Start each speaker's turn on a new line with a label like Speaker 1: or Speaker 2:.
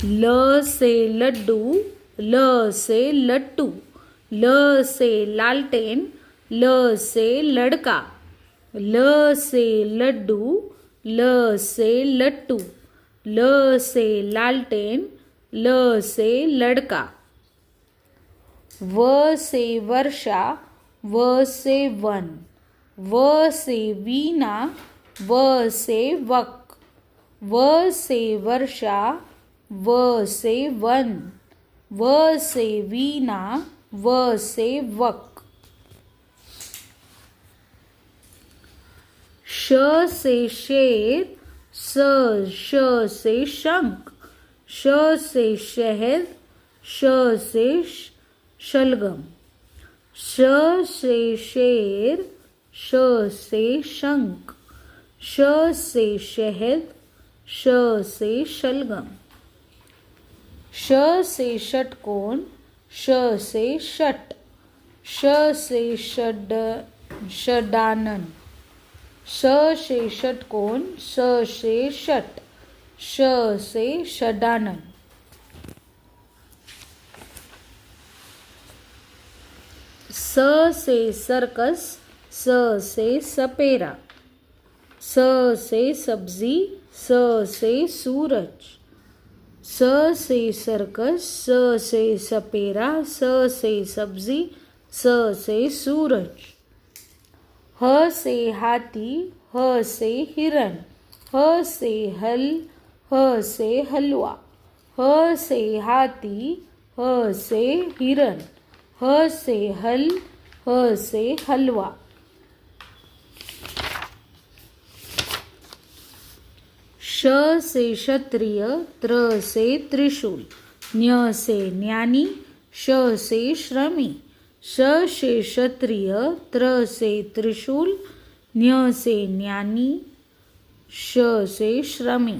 Speaker 1: ल से लड्डू, ल से लट्टू, ल से लालटेन, ल से लड़का, ल से लड्डू, ल से लट्टू, ल से लालटेन, ल से लड़का। व से वर्षा, व से वन, व से वीणा, व से वक, व से वर्षा, व से वन, व से वीणा, व से वक। श से शेर, श से शंख, श से शहद, श से शलगम, श से शेर, श से शंख, श से शहद, श से शलगम। श से षटकोण, श से षट, श से षडानन, श से षटकोण, श से षट, श से षडानन। स से सर्कस, स से सपेरा, स से सब्जी, स से सूरज, स से सर्कस, स से सपेरा, स से सब्जी, स से सूरज। ह से हाथी, ह से हिरण, ह से हल, ह से हलवा, ह से हाथी, ह से हिरण, ह से हल, ह से हलवा। श से क्षत्रिय, त्र से त्रिशूल, न्य से ज्ञानी, श से श्रमी, श से क्षत्रिय, त्र से त्रिशूल, न्य से ज्ञानी, श से श्रमी।